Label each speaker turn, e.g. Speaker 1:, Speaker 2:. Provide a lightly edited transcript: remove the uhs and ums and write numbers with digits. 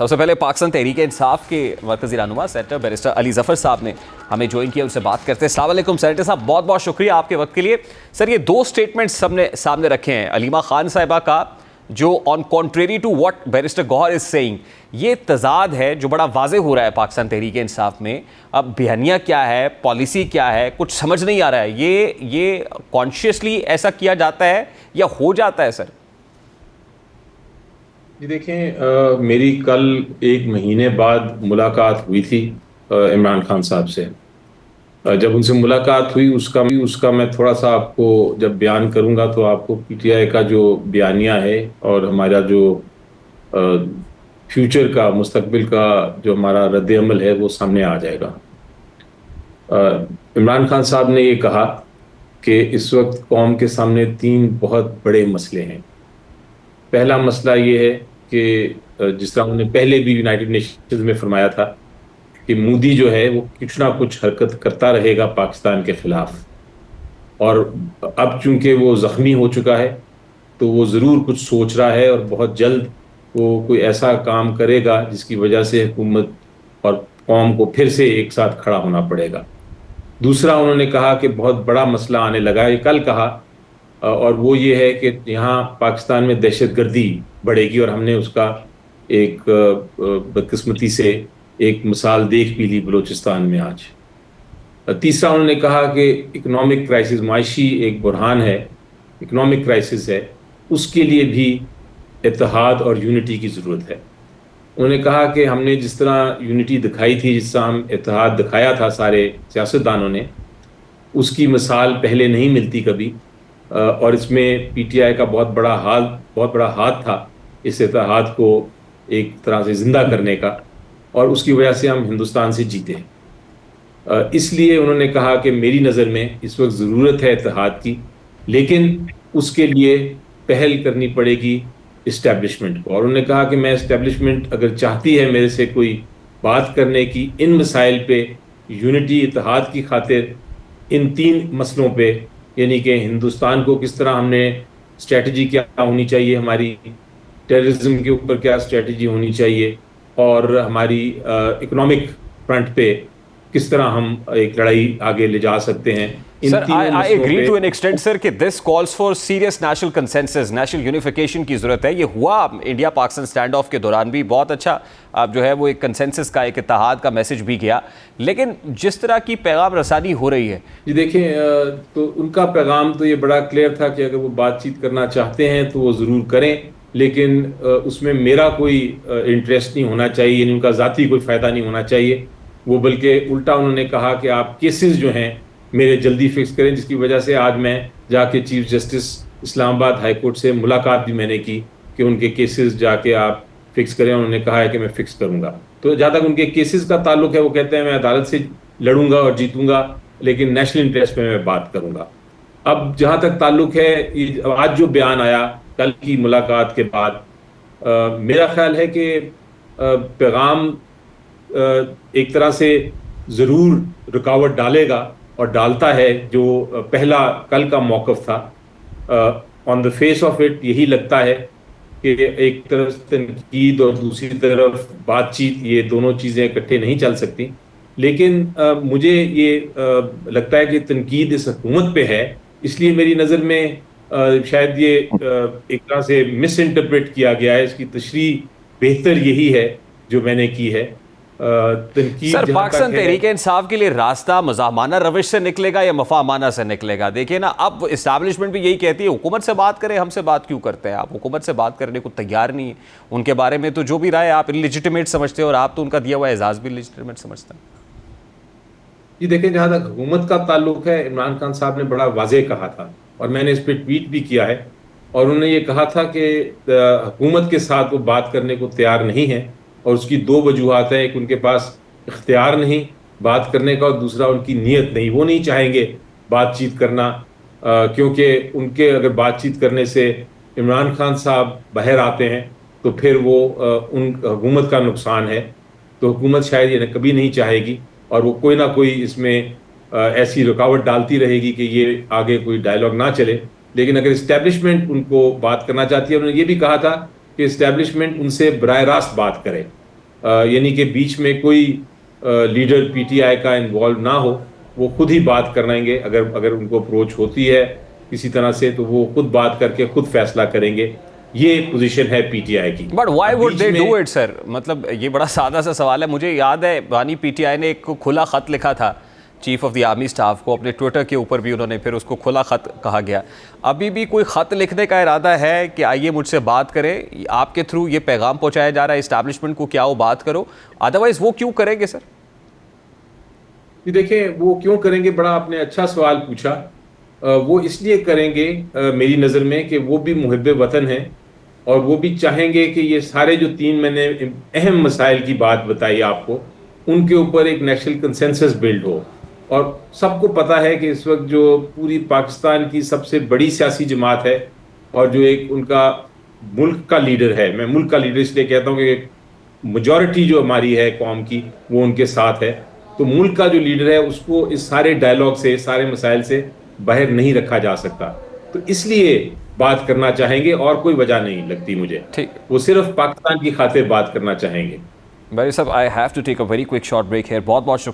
Speaker 1: سب سے پہلے پاکستان تحریک انصاف کے مرکزی رہنما سینیٹر بیرسٹر علی ظفر صاحب نے ہمیں جوائن کیا، ان سے بات کرتے ہیں۔ السلام علیکم سینیٹر صاحب، بہت بہت شکریہ آپ کے وقت کے لیے۔ سر، یہ دو سٹیٹمنٹس سب نے سامنے رکھے ہیں علیمہ خان صاحبہ کا، جو on contrary to what barrister Gohar is saying, یہ تضاد ہے جو بڑا واضح ہو رہا ہے پاکستان تحریک انصاف میں۔ اب بیانیہ کیا ہے، پالیسی کیا ہے، کچھ سمجھ نہیں آ رہا ہے۔ یہ کانشیسلی ایسا کیا جاتا ہے یا ہو جاتا ہے سر؟
Speaker 2: جی دیکھیں، میری کل ایک مہینے بعد ملاقات ہوئی تھی عمران خان صاحب سے۔ جب ان سے ملاقات ہوئی اس کا میں تھوڑا سا آپ کو جب بیان کروں گا تو آپ کو پی ٹی آئی کا جو بیانیہ ہے اور ہمارا جو فیوچر کا، مستقبل کا جو ہمارا رد عمل ہے وہ سامنے آ جائے گا۔ عمران خان صاحب نے یہ کہا کہ اس وقت قوم کے سامنے 3 بہت بڑے مسئلے ہیں۔ پہلا مسئلہ یہ ہے کہ جس طرح انہوں نے پہلے بھی یونائٹڈ نیشنز میں فرمایا تھا کہ مودی جو ہے وہ کچھ نہ کچھ حرکت کرتا رہے گا پاکستان کے خلاف، اور اب چونکہ وہ زخمی ہو چکا ہے تو وہ ضرور کچھ سوچ رہا ہے اور بہت جلد وہ کوئی ایسا کام کرے گا جس کی وجہ سے حکومت اور قوم کو پھر سے ایک ساتھ کھڑا ہونا پڑے گا۔ دوسرا انہوں نے کہا کہ بہت بڑا مسئلہ آنے لگا ہے، یہ کل کہا، اور وہ یہ ہے کہ یہاں پاکستان میں دہشت گردی بڑھے گی، اور ہم نے اس کا ایک بدقسمتی سے ایک مثال دیکھ بھی لی بلوچستان میں آج۔ تیسرا انہوں نے کہا کہ اکنامک کرائسس، معاشی ایک بحران ہے، اکنامک کرائسس ہے، اس کے لیے بھی اتحاد اور یونٹی کی ضرورت ہے۔ انہوں نے کہا کہ ہم نے جس طرح یونٹی دکھائی تھی، جس طرح ہم اتحاد دکھایا تھا سارے سیاستدانوں نے، اس کی مثال پہلے نہیں ملتی کبھی، اور اس میں پی ٹی آئی کا بہت بڑا ہاتھ تھا اس اتحاد کو ایک طرح سے زندہ کرنے کا، اور اس کی وجہ سے ہم ہندوستان سے جیتے ہیں۔ اس لیے انہوں نے کہا کہ میری نظر میں اس وقت ضرورت ہے اتحاد کی، لیکن اس کے لیے پہل کرنی پڑے گی اسٹیبلشمنٹ کو، اور انہوں نے کہا کہ میں اسٹیبلشمنٹ اگر چاہتی ہے میرے سے کوئی بات کرنے کی ان مسائل پہ، یونٹی اتحاد کی خاطر، ان 3 مسئلوں پہ، یعنی کہ ہندوستان کو کس طرح ہم نے اسٹریٹجی کیا ہونی چاہیے، ہماری ٹیررزم کے اوپر کیا اسٹریٹجی ہونی چاہیے، اور ہماری اکنامک فرنٹ پہ کس طرح ہم ایک لڑائی آگے لے جا سکتے ہیں۔
Speaker 1: Sir, I agree to an extent, sir, کہ this calls for serious national consensus, national unification کی ضرورت ہے۔ یہ ہوا انڈیا پاکستان اسٹینڈ آف کے دوران بھی، بہت اچھا جو ہے وہ ایک کنسنسس کا، ایک اتحاد کا میسج بھی گیا، لیکن جس طرح کی پیغام رسانی ہو رہی ہے،
Speaker 2: جی دیکھیں، تو ان کا پیغام تو یہ بڑا کلیئر تھا کہ اگر وہ بات چیت کرنا چاہتے ہیں تو وہ ضرور کریں، لیکن اس میں میرا کوئی انٹرسٹ نہیں ہونا چاہیے، یعنی ان کا ذاتی کوئی فائدہ نہیں ہونا چاہیے۔ وہ بلکہ الٹا انہوں نے کہا کہ آپ کیسز جو ہیں میرے جلدی فکس کریں، جس کی وجہ سے آج میں جا کے چیف جسٹس اسلام آباد ہائی کورٹ سے ملاقات بھی میں نے کی کہ ان کے کیسز جا کے آپ فکس کریں۔ انہوں نے کہا ہے کہ میں فکس کروں گا۔ تو جہاں تک ان کے کیسز کا تعلق ہے، وہ کہتے ہیں میں عدالت سے لڑوں گا اور جیتوں گا، لیکن نیشنل انٹرسٹ پہ میں بات کروں گا۔ اب جہاں تک تعلق ہے آج جو بیان آیا کل کی ملاقات کے بعد، میرا خیال ہے کہ پیغام ایک طرح سے ضرور رکاوٹ ڈالے گا، اور ڈالتا ہے۔ جو پہلا کل کا موقف تھا، آن دا فیس آف اٹ یہی لگتا ہے کہ ایک طرف تنقید اور دوسری طرف بات چیت، یہ دونوں چیزیں اکٹھے نہیں چل سکتی، لیکن مجھے یہ لگتا ہے کہ تنقید اس حکومت پہ ہے، اس لیے میری نظر میں شاید یہ ایک طرح سے مس انٹرپریٹ کیا گیا ہے۔ اس کی تشریح بہتر یہی ہے جو میں نے کی ہے۔
Speaker 1: سر، پاکستان تحریک انصاف کے لیے راستہ مزاحمانہ روش سے نکلے گا یا مفاہمانہ سے نکلے گا؟ دیکھیں نا، اب اسٹیبلشمنٹ بھی یہی کہتی ہے حکومت سے بات کریں، ہم سے بات کیوں کرتے ہیں؟ آپ حکومت سے بات کرنے کو تیار نہیں ہیں، ان کے بارے میں تو جو بھی رائے آپ لیجیٹیمیٹ سمجھتے ہیں، اور آپ تو ان کا دیا ہوا اعزاز بھی لیجیٹیمیٹ سمجھتے ہیں۔
Speaker 2: جی دیکھیں، جہاں تک حکومت کا تعلق ہے، عمران خان صاحب نے بڑا واضح کہا تھا، اور میں نے اس پہ ٹویٹ بھی کیا ہے، اور انہوں نے یہ کہا تھا کہ حکومت کے ساتھ وہ بات کرنے کو تیار نہیں ہے، اور اس کی 2 وجوہات ہیں۔ ایک ان کے پاس اختیار نہیں بات کرنے کا، اور دوسرا ان کی نیت نہیں، وہ نہیں چاہیں گے بات چیت کرنا، کیونکہ ان کے اگر بات چیت کرنے سے عمران خان صاحب باہر آتے ہیں تو پھر وہ ان حکومت کا نقصان ہے، تو حکومت شاید یہ کبھی نہیں چاہے گی، اور وہ کوئی نہ کوئی اس میں ایسی رکاوٹ ڈالتی رہے گی کہ یہ آگے کوئی ڈائلاگ نہ چلے۔ لیکن اگر اسٹیبلشمنٹ ان کو بات کرنا چاہتی ہے، انہوں نے یہ بھی کہا تھا کہ اسٹیبلشمنٹ ان سے براہ راست بات کرے، یعنی کہ بیچ میں کوئی لیڈر پی ٹی آئی کا انوالو نہ ہو, وہ خود ہی بات کریں گے, اگر ان کو اپروچ ہوتی ہے کسی طرح سے تو وہ خود بات کر کے خود فیصلہ کریں گے. یہ پوزیشن ہے پی ٹی آئی کی.
Speaker 1: But why would they do it سر؟ مطلب یہ بڑا سادہ سا سوال ہے. مجھے یاد ہے بانی پی ٹی آئی نے ایک کھلا خط لکھا تھا chief of the army staff کو, اپنے ٹویٹر کے اوپر بھی انہوں نے پھر اس کو کھلا خط کہا گیا. ابھی بھی کوئی خط لکھنے کا ارادہ ہے کہ آئیے مجھ سے بات کریں, آپ کے تھرو یہ پیغام پہنچایا جا رہا ہے اسٹیبلشمنٹ کو کیا وہ بات کرو, ادروائز وہ کیوں کریں گے سر؟
Speaker 2: دیکھیں وہ کیوں کریں گے, بڑا آپ نے اچھا سوال پوچھا. وہ اس لیے کریں گے میری نظر میں کہ وہ بھی محب وطن ہیں اور وہ بھی چاہیں گے کہ یہ سارے جو 3 میں نے اہم مسائل کی بات بتائی آپ کو, ان کے اوپر ایک نیشنل کنسنسس بلڈ ہو. اور سب کو پتہ ہے کہ اس وقت جو پوری پاکستان کی سب سے بڑی سیاسی جماعت ہے اور جو ایک ان کا ملک کا لیڈر ہے, میں ملک کا لیڈر اس لیے کہتا ہوں کہ میجورٹی جو ہماری ہے قوم کی وہ ان کے ساتھ ہے, تو ملک کا جو لیڈر ہے اس کو اس سارے ڈائلاگ سے, سارے مسائل سے باہر نہیں رکھا جا سکتا. تو اس لیے بات کرنا چاہیں گے اور کوئی وجہ نہیں لگتی مجھے. وہ صرف پاکستان کی خاطر بات کرنا چاہیں گے.
Speaker 1: بھائی صاحب, I have to take a very quick short break here. بہت بہت شکریہ.